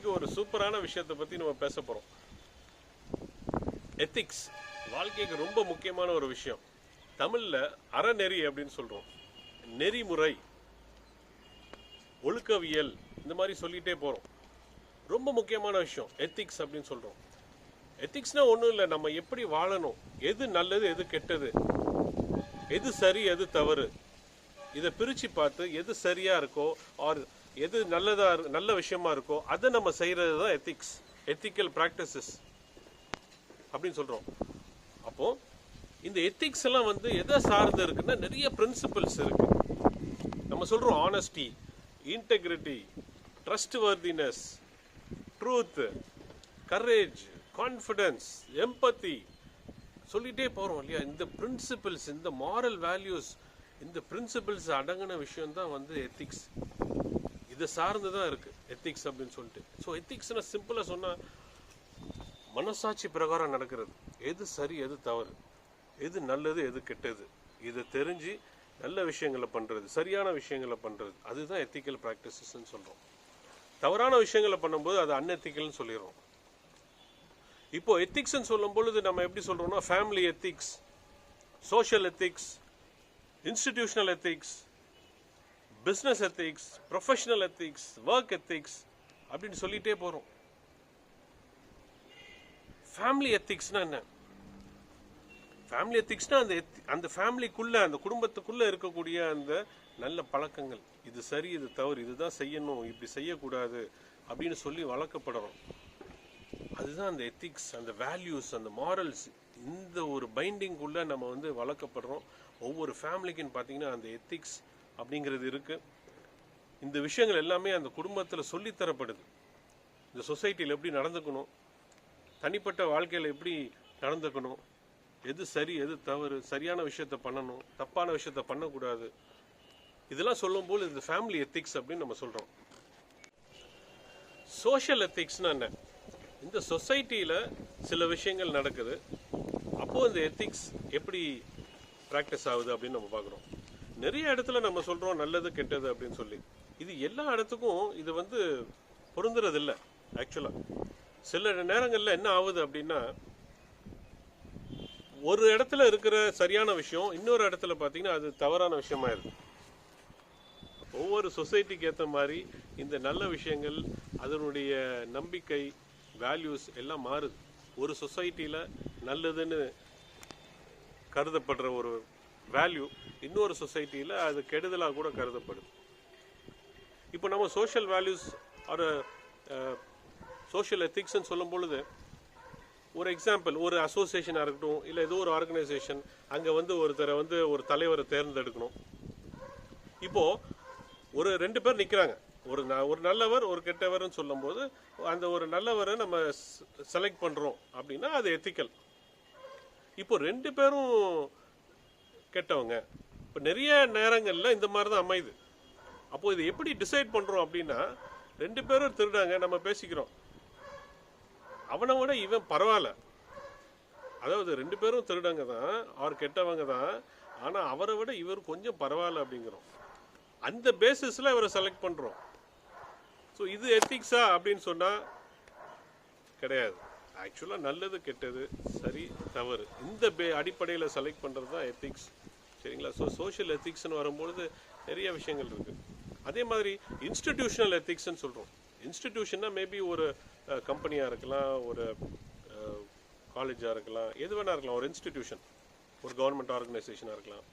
இன்னைக்கு ஒரு சூப்பரான விஷயத்தை பற்றி நம்ம பேச போகிறோம். எத்திக்ஸ் வாழ்க்கைக்கு ரொம்ப முக்கியமான ஒரு விஷயம். தமிழில் அறநெறி அப்படின்னு சொல்கிறோம். நெறிமுறை, ஒழுக்கவியல், இந்த மாதிரி சொல்லிகிட்டே போகிறோம். ரொம்ப முக்கியமான விஷயம் எத்திக்ஸ் அப்படின்னு சொல்கிறோம். எத்திக்ஸ்னால் ஒன்றும் இல்லை, நம்ம எப்படி வாழணும், எது நல்லது எது கெட்டது, எது சரி எது தவறு, இதை பிரித்து பார்த்து எது சரியாக இருக்கோ ஆர் எது நல்ல விஷயமா இருக்கோ அதை நம்ம செய்கிறது தான் எத்திக்ஸ், எத்திக்கல் ப்ராக்டிசஸ் அப்படின்னு சொல்கிறோம். அப்போது இந்த எத்திக்ஸ் எல்லாம் எதை சார்ந்து இருக்குன்னா நிறைய பிரின்சிபல்ஸ் இருக்குது. நம்ம சொல்கிறோம் honesty, integrity, trustworthiness, truth, courage, confidence, empathy, சொல்லிகிட்டே போகிறோம் இல்லையா. இந்த பிரின்சிபல்ஸ், இந்த மாரல் வேல்யூஸ், இந்த பிரின்சிபல்ஸ் அடங்கின விஷயம்தான் எத்திக்ஸ். இதை சார்ந்து தான் இருக்குது எத்திக்ஸ் அப்படின்னு சொல்லிட்டு. ஸோ எத்திக்ஸ்னால் சிம்பிளாக சொன்னால் மனசாட்சி பிரகாரம் நடக்கிறது, எது சரி எது தவறு, எது நல்லது எது கெட்டது, இதை தெரிஞ்சு நல்ல விஷயங்களை பண்ணுறது, சரியான விஷயங்களை பண்ணுறது, அதுதான் எத்திக்கல் ப்ராக்டிசஸ்ன்னு சொல்கிறோம். தவறான விஷயங்களை பண்ணும்போது அது அன்எத்திக்கல்னு சொல்லிடுறோம். இப்போ எத்திக்ஸ்ன்னு சொல்லும் பொழுது நம்ம எப்படி சொல்கிறோம்னா family ethics, social ethics, institutional ethics, business ethics, professional ethics, work ethics அப்படின்னு சொல்லிகிட்டே போகிறோம். ஃபேமிலி எத்திக்ஸ்னா என்ன? ஃபேமிலி எத்திக்ஸ்னா அந்த ஃபேமிலிக்குள்ள, அந்த குடும்பத்துக்குள்ள இருக்கக்கூடிய அந்த நல்ல பழக்கங்கள், இது சரி இது தவறு, இதுதான் செய்யணும், இப்படி செய்யக்கூடாது அப்படின்னு சொல்லி வளர்க்கப்படுறோம். அதுதான் அந்த எத்திக்ஸ், அந்த வேல்யூஸ், அந்த மாரல்ஸ். இந்த ஒரு பைண்டிங்குள்ள நம்ம வளர்க்கப்படுறோம். ஒவ்வொரு ஃபேமிலிக்குன்னு பார்த்தீங்கன்னா அந்த எத்திக்ஸ் அப்படிங்கிறது இருக்குது. இந்த விஷயங்கள் எல்லாமே அந்த குடும்பத்தில் சொல்லித்தரப்படுது. இந்த சொசைட்டியில் எப்படி நடந்துக்கணும், தனிப்பட்ட வாழ்க்கையில் எப்படி நடந்துக்கணும், எது சரி எது தவறு, சரியான விஷயத்த பண்ணணும், தப்பான விஷயத்த பண்ணக்கூடாது, இதெல்லாம் சொல்லும்போது இந்த ஃபேமிலி எத்திக்ஸ் அப்படின்னு நம்ம சொல்கிறோம். சோஷியல் எத்திக்ஸ்னா என்ன? இந்த சொசைட்டியில் சில விஷயங்கள் நடக்குது, அப்போது இந்த எத்திக்ஸ் எப்படி ப்ராக்டிஸ் ஆகுது அப்படின்னு நம்ம பார்க்குறோம். நிறைய இடத்துல நம்ம சொல்கிறோம் நல்லது கெட்டது அப்படின்னு சொல்லி. இது எல்லா இடத்துக்கும் இது பொருந்துறதில்லை. ஆக்சுவலாக சில நேரங்களில் என்ன ஆகுது அப்படின்னா, ஒரு இடத்துல இருக்கிற சரியான விஷயம் இன்னொரு இடத்துல பார்த்தீங்கன்னா அது தவறான விஷயமா இருக்கு. ஒவ்வொரு சொசைட்டிக்கு ஏற்ற மாதிரி இந்த நல்ல விஷயங்கள், அதனுடைய நம்பிக்கை, வேல்யூஸ் எல்லாம் மாறுது. ஒரு சொசைட்டியில் நல்லதுன்னு கருதப்படுற ஒரு வேல்யூ இன்னொரு சொசைட்டியில் அது கெடுதலாக கூட கருதப்படுது. இப்போ நம்ம சோஷியல் வேல்யூஸ் ஒரு சோஷியல் எத்திக்ஸ்ன்னு சொல்லும் பொழுது, ஒரு எக்ஸாம்பிள், ஒரு அசோசியேஷனாக இருக்கட்டும், இல்லை ஏதோ ஒரு ஆர்கனைசேஷன், அங்கே ஒருத்தரை ஒரு தலைவரை தேர்ந்தெடுக்கணும். இப்போது ஒரு 2 பேர் நிற்கிறாங்க, ஒரு நல்லவர் ஒரு கெட்டவர்னு சொல்லும்போது அந்த ஒரு நல்லவரை நம்ம செலக்ட் பண்ணுறோம் அப்படின்னா அது எத்திக்கல். இப்போ 2 பேரும் கெட்டவங்க, இப்போ நிறைய நேரங்களில் இந்த மாதிரி தான் அமையுது. அப்போது இது எப்படி டிசைட் பண்ணுறோம் அப்படின்னா, 2 பேரும் திருடாங்க, நம்ம பேசிக்கிறோம், அவனை விட இவன் பரவாயில்ல, அதாவது 2 பேரும் திருடங்க தான், அவர் கெட்டவங்க தான், ஆனால் அவரை விட இவர் கொஞ்சம் பரவாயில்ல அப்படிங்கிறோம். அந்த பேசிஸில் இவரை செலக்ட் பண்ணுறோம். ஸோ இது எத்திக்ஸா அப்படின்னு சொன்னால் கிடையாது. ஆக்சுவலாக நல்லது கெட்டது, சரி தவறு, இந்த அடிப்படையில் செலக்ட் பண்ணுறது தான் எத்திக்ஸ். சரிங்களா? ஸோ சோஷியல் எத்திக்ஸ்னு வரும்பொழுது நிறைய விஷயங்கள் இருக்குது. அதே மாதிரி இன்ஸ்டிடியூஷனல் எத்திக்ஸ்ன்னு சொல்கிறோம். இன்ஸ்டிடியூஷன்னா மேபி ஒரு கம்பெனியாக இருக்கலாம், ஒரு காலேஜாக இருக்கலாம், எது வேணா இருக்கலாம், ஒரு இன்ஸ்டிடியூஷன், ஒரு கவர்மெண்ட் ஆர்கனைசேஷனாக இருக்கலாம்.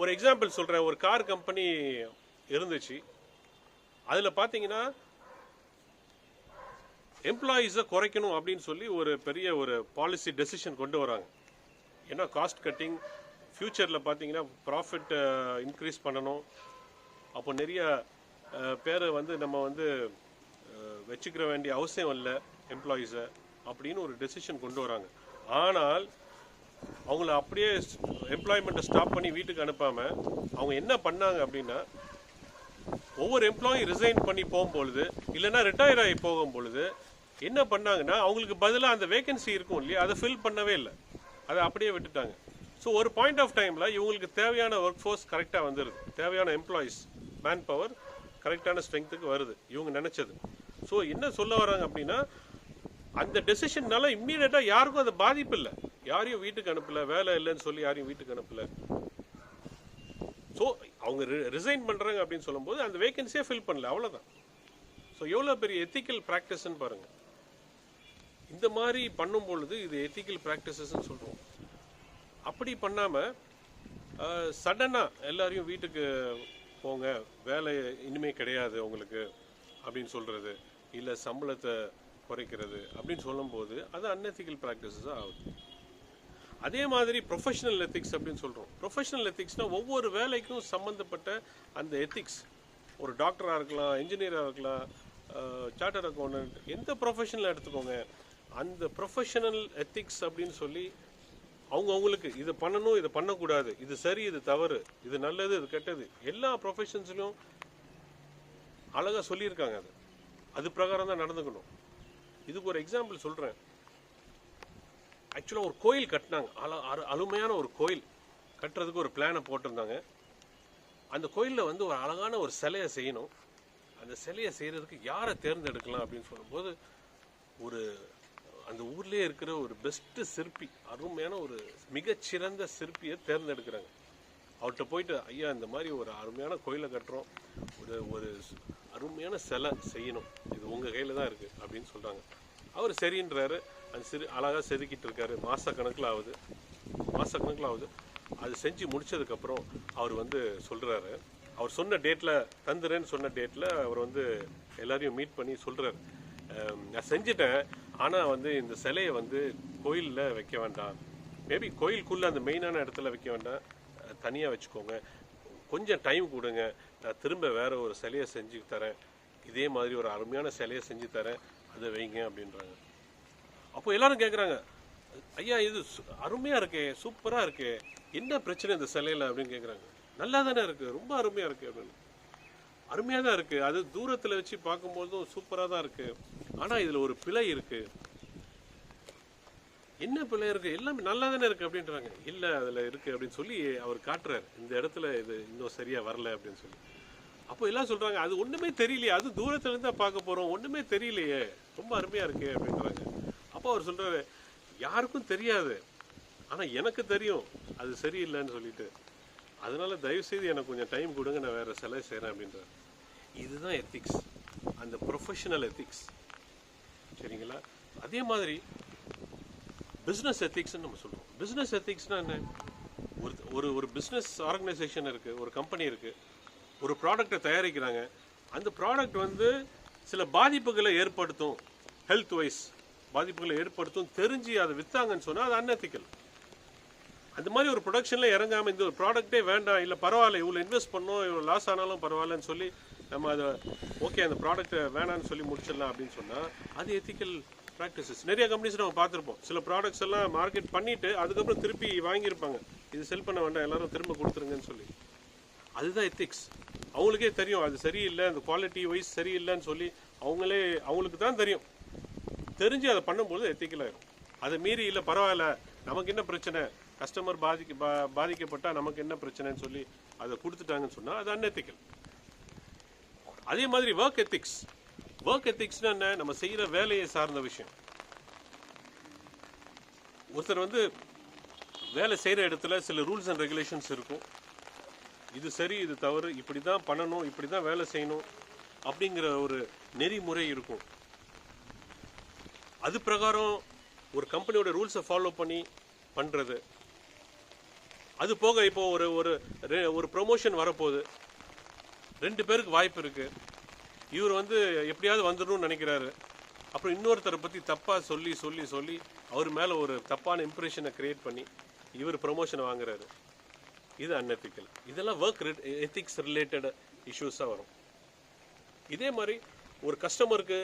ஒரு எக்ஸாம்பிள் சொல்கிறேன். ஒரு கார் கம்பெனி இருந்துச்சு. அதில் பார்த்தீங்கன்னா எம்ப்ளாயீஸை குறைக்கணும் அப்படின்னு சொல்லி ஒரு பெரிய ஒரு பாலிசி டெசிஷன் கொண்டு வராங்க. ஏன்னா காஸ்ட் கட்டிங், ஃப்யூச்சரில் பார்த்தீங்கன்னா ப்ராஃபிட் இன்க்ரீஸ் பண்ணணும், அப்போ நிறைய பேரை நம்ம வச்சுக்கிற வேண்டிய அவசியம் இல்லை எம்ப்ளாயீஸை அப்படின்னு ஒரு டெசிஷன் கொண்டு வராங்க. ஆனால் அவங்கள அப்படியே எம்ப்ளாய்மெண்ட்டை ஸ்டாப் பண்ணி வீட்டுக்கு அனுப்பாமல் அவங்க என்ன பண்ணாங்க அப்படின்னா, ஒவ்வொரு எம்ப்ளாயி ரிசைன் பண்ணி போகும்பொழுது, இல்லைன்னா ரிட்டையர் ஆகி போகும்பொழுது என்ன பண்ணாங்கன்னா, அவங்களுக்கு பதிலாக அந்த வேகன்சி இருக்கும் இல்லையா, அதை ஃபில் பண்ணவே இல்லை, அதை அப்படியே விட்டுட்டாங்க. ஸோ ஒரு பாயிண்ட் ஆஃப் டைமில் இவங்களுக்கு தேவையான ஒர்க் ஃபோர்ஸ் கரெக்டாக வந்துடுது, தேவையான எம்ப்ளாயீஸ் மேன் பவர் கரெக்டான ஸ்ட்ரென்த்துக்கு வருது இவங்க நினச்சது. ஸோ என்ன சொல்ல வராங்க அப்படின்னா, அந்த டெசிஷன்னால இம்மீடியட்டா யாருக்கும் அது பாதிப்பு இல்லை. யாரையும் வீட்டுக்கு அனுப்பல, வேலை இல்லைன்னு சொல்லி யாரையும் வீட்டுக்கு அனுப்பல. ஸோ அவங்க ரிசைன் பண்றாங்க அப்படின்னு சொல்லும்போது அந்த வேகன்சியை ஃபில் பண்ணல, அவ்வளவுதான். ஸோ எவ்வளோ பெரிய எத்திக்கல் ப்ராக்டிஸ்ன்னு பாருங்க. இந்த மாதிரி பண்ணும் பொழுது இது எத்திக்கல் ப்ராக்டிசஸ்ன்னு சொல்றோம். அப்படி பண்ணாம சடனா எல்லாரையும் வீட்டுக்கு போங்க, வேலை இனிமே கிடையாது உங்களுக்கு அப்படின்னு சொல்றது, இல்லை சம்பளத்தை குறைக்கிறது அப்படின்னு சொல்லும்போது அது அன்எத்திக்கல் ப்ராக்டிசஸாக ஆகுது. அதே மாதிரி ப்ரொஃபஷனல் எத்திக்ஸ் அப்படின்னு சொல்கிறோம். ப்ரொஃபஷனல் எத்திக்ஸ்னால் ஒவ்வொரு வேலைக்கும் சம்மந்தப்பட்ட அந்த எத்திக்ஸ். ஒரு டாக்டராக இருக்கலாம், இன்ஜினியராக இருக்கலாம், சார்ட்டர்ட் அக்கௌண்டன்ட், எந்த ப்ரொஃபஷனில் எடுத்துக்கோங்க, அந்த ப்ரொஃபஷனல் எத்திக்ஸ் அப்படின்னு சொல்லி அவங்களுக்கு இதை பண்ணணும், இதை பண்ணக்கூடாது, இது சரி, இது தவறு, இது நல்லது, இது கெட்டது, எல்லா ப்ரொஃபஷன்ஸ்லையும் அழகாக சொல்லியிருக்காங்க. அது பிரகாரம் தான் நடந்துக்கணும். இதுக்கு ஒரு எக்ஸாம்பிள் சொல்கிறேன். ஆக்சுவலாக ஒரு கோயில் கட்டினாங்க, அருமையான ஒரு கோயில் கட்டுறதுக்கு ஒரு பிளானை போட்டிருந்தாங்க. அந்த கோயிலில் வந்து ஒரு அழகான ஒரு சிலையை செய்யணும். அந்த சிலையை செய்கிறதுக்கு யாரை தேர்ந்தெடுக்கலாம் அப்படின்னு சொல்லும்போது ஒரு அந்த ஊர்லேயே இருக்கிற ஒரு பெஸ்ட்டு சிற்பி, அருமையான ஒரு மிகச்சிறந்த சிற்பியை தேர்ந்தெடுக்கிறாங்க. அவர்கிட்ட போயிட்டு, ஐயா இந்த மாதிரி ஒரு அருமையான கோயிலை கட்டுறோம், ஒரு அருமையான சிலை செய்யணும், இது உங்கள் கையில் தான் இருக்குது அப்படின்னு சொல்கிறாங்க. அவர் சரின்றாரு. அது அழகாக செதுக்கிட்டு இருக்காரு. மாதக்கணக்கில் ஆகுது. அது செஞ்சு முடிச்சதுக்கப்புறம் அவர் வந்து சொல்கிறாரு, அவர் சொன்ன டேட்டில் தந்துறேன்னு சொன்ன டேட்டில் அவர் வந்து எல்லாரையும் மீட் பண்ணி சொல்கிறாரு, நான் செஞ்சுட்டேன், ஆனால் வந்து இந்த சிலையை வந்து கோயிலில் வைக்க வேண்டாம், மேபி கோயிலுக்குள்ளே அந்த மெயினான இடத்துல வைக்க வேண்டாம், தனியாக வச்சுக்கோங்க, கொஞ்சம் டைம் கொடுங்க, நான் திரும்ப வேற ஒரு சிலையை செஞ்சு தரேன், இதே மாதிரி ஒரு அருமையான சிலையை செஞ்சு தரேன், அதை வைங்க அப்படின்றாங்க. அப்போ எல்லாரும் கேட்குறாங்க, ஐயா இது அருமையாக இருக்கே, சூப்பராக இருக்கே, என்ன பிரச்சனை இந்த சிலையில் அப்படின்னு கேட்குறாங்க. நல்லா தானே இருக்குது, ரொம்ப அருமையாக இருக்குது அப்படின்னு. அருமையாக தான் இருக்குது, அது தூரத்தில் வச்சு பார்க்கும்போதும் சூப்பராக தான் இருக்குது, ஆனால் இதில் ஒரு பிழை இருக்குது. என்ன பிள்ளை இருக்கு, எல்லாமே நல்லா தானே இருக்கு அப்படின்றாங்க. இல்லை அதில் இருக்கு அப்படின்னு சொல்லி அவர் காட்டுறாரு, இந்த இடத்துல இது இன்னும் சரியா வரல அப்படின்னு சொல்லி. அப்போ எல்லாம் சொல்றாங்க, அது ஒண்ணுமே தெரியலையே, அது தூரத்துல இருந்தா பார்க்க போறோம், ஒண்ணுமே தெரியலையே, ரொம்ப அருமையா இருக்கே அப்படின்றாங்க. அப்போ அவர் சொல்றாரு, யாருக்கும் தெரியாது, ஆனா எனக்கு தெரியும் அது சரியில்லைன்னு சொல்லிட்டு, அதனால தயவு செய்து எனக்கு கொஞ்சம் டைம் கொடுங்க, நான் வேற சிலை செய்யறேன் அப்படின்றாரு. இதுதான் எத்திக்ஸ், அந்த ப்ரொஃபஷனல் எத்திக்ஸ். சரிங்களா? அதே மாதிரி பிஸ்னஸ் எத்திக்ஸ்ன்னு நம்ம சொல்றோம். பிஸ்னஸ் எத்திக்ஸ்னா என்ன? ஒரு பிஸ்னஸ் ஆர்கனைசேஷன் இருக்கு, ஒரு கம்பெனி இருக்கு, ஒரு ப்ராடக்டை தயாரிக்கிறாங்க, அந்த ப்ராடக்ட் வந்து சில பாதிப்புகளை ஏற்படுத்தும், ஹெல்த் வைஸ் பாதிப்புகளை ஏற்படுத்தும் தெரிஞ்சு அதை வித்தாங்கன்னு சொன்னா அது அன்எத்திக்கல். அந்த மாதிரி ஒரு ப்ரொடக்ஷன்ல இறங்காம இந்த ஒரு ப்ராடக்டே வேண்டாம், இல்லை பரவாயில்ல இவ்வளோ இன்வெஸ்ட் பண்ணோம், இவ்வளோ லாஸ் ஆனாலும் பரவாயில்லன்னு சொல்லி நம்ம அதை ஓகே அந்த ப்ராடக்ட்டை வேணான்னு சொல்லி முடிச்சிடலாம் அப்படின்னு சொன்னா அது எத்திக்கல் ப்ராக்டிசஸ். நிறைய கம்பெனிஸ் நம்ம பார்த்துருப்போம், சில ப்ராடக்ட்ஸ் எல்லாம் மார்க்கெட் பண்ணிட்டு அதுக்கப்புறம் திருப்பி வாங்கியிருப்பாங்க, இது செல் பண்ண வேண்டாம் எல்லாரும் திரும்ப கொடுத்துருங்கன்னு சொல்லி. அதுதான் எத்திக்ஸ். அவங்களுக்கே தெரியும் அது சரியில்லை, அந்த குவாலிட்டி வைஸ் சரியில்லைன்னு சொல்லி அவங்களுக்கு தான் தெரியும், தெரிஞ்சு அதை பண்ணும்போது எத்திக்கல் ஆயிரும். அதை மீறி இல்லை பரவாயில்ல நமக்கு என்ன பிரச்சனை, கஸ்டமர் பாதிக்கப்பட்டா நமக்கு என்ன பிரச்சனைன்னு சொல்லி அதை கொடுத்துட்டாங்கன்னு சொன்னா அது அன்எத்திக்கல். அதே மாதிரி ஒர்க் எத்திக்ஸ். ஒர்க் எத்திக்ஸ்னா என்ன? நம்ம செய்யற வேலையை சார்ந்த விஷயம். ஒருத்தர் வந்து வேலை செய்யற இடத்துல சில ரூல்ஸ் அண்ட் ரெகுலேஷன்ஸ் இருக்கும், இது சரி இது தவறு, இப்படிதான் பண்ணணும், இப்படிதான் வேலை செய்யணும் அப்படிங்கிற ஒரு நெறிமுறை இருக்கும். அது பிரகாரம் ஒரு கம்பெனியோட ரூல்ஸை ஃபாலோ பண்ணி பண்றது. அது போக இப்போ ஒரு ப்ரொமோஷன் வரப்போகுது, 2 பேருக்கு வாய்ப்பு இருக்கு, இவர் வந்து எப்படியாவது வந்துடணும்னு நினைக்கிறாரு, அப்புறம் இன்னொருத்தரை பத்தி தப்பா சொல்லி சொல்லி சொல்லி அவர் மேல ஒரு தப்பான இம்ப்ரெஷனை கிரியேட் பண்ணி இவர் ப்ரொமோஷன் வாங்குறாரு, இது அன்எத்திக்கல். இதெல்லாம் ஒர்க் எத்திக்ஸ் ரிலேட்டட் இஷ்யூஸாக வரும். இதே மாதிரி ஒரு கஸ்டமருக்கு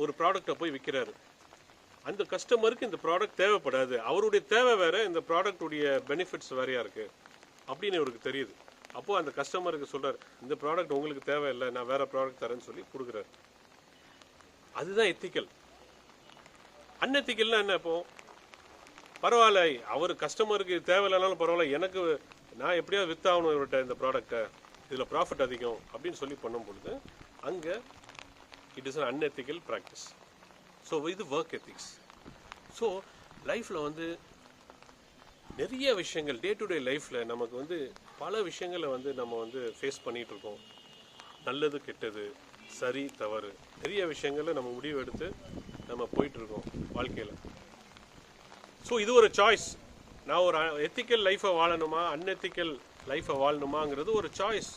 ஒரு ப்ராடக்டை போய் விற்கிறாரு, அந்த கஸ்டமருக்கு இந்த ப்ராடக்ட் தேவைப்படாது, அவருடைய தேவை வேற, இந்த ப்ராடக்டுடைய பெனிஃபிட்ஸ் வேறையா இருக்கு அப்படின்னு இவருக்கு தெரியுது. அப்போ அந்த கஸ்டமருக்கு சொல்றாரு, இந்த ப்ராடக்ட் உங்களுக்கு தேவையில்லை, நான் வேற ப்ராடக்ட் தரேன்னு சொல்லி கொடுக்குறாரு. அதுதான் எத்திக்கல். அன்எத்திக்கல்னா என்ன? இப்போ பரவாயில்ல அவர் கஸ்டமருக்கு தேவையில்லைனாலும் பரவாயில்ல, எனக்கு நான் எப்படியாவது வித்தாகணும் இவர்கிட்ட இந்த ப்ராடக்டை, இதில் ப்ராஃபிட் அதிகம் அப்படின்னு சொல்லி பண்ணும் பொழுது அங்கே it is an unethical practice. So இது ஒர்க் எத்திக்ஸ். ஸோ லைஃப்பில் வந்து நிறைய விஷயங்கள் டே டு டே லைஃப்பில் நமக்கு வந்து பல விஷயங்களை வந்து நம்ம வந்து ஃபேஸ் பண்ணிகிட்ருக்கோம். நல்லது கெட்டது, சரி தவறு, நிறைய விஷயங்களை நம்ம முடிவு எடுத்து நம்ம போயிட்டுருக்கோம் வாழ்க்கையில். ஸோ இது ஒரு சாய்ஸ். நான் ஒரு எத்திக்கல் லைஃப்பை வாழணுமா அன்எத்திக்கல் லைஃப்பை வாழணுமாங்கிறது ஒரு சாய்ஸ்.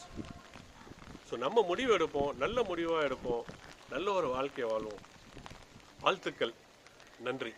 ஸோ நம்ம முடிவு எடுப்போம், நல்ல முடிவாக எடுப்போம், நல்ல ஒரு வாழ்க்கையை வாழ்வோம். வாழ்த்துக்கள். நன்றி.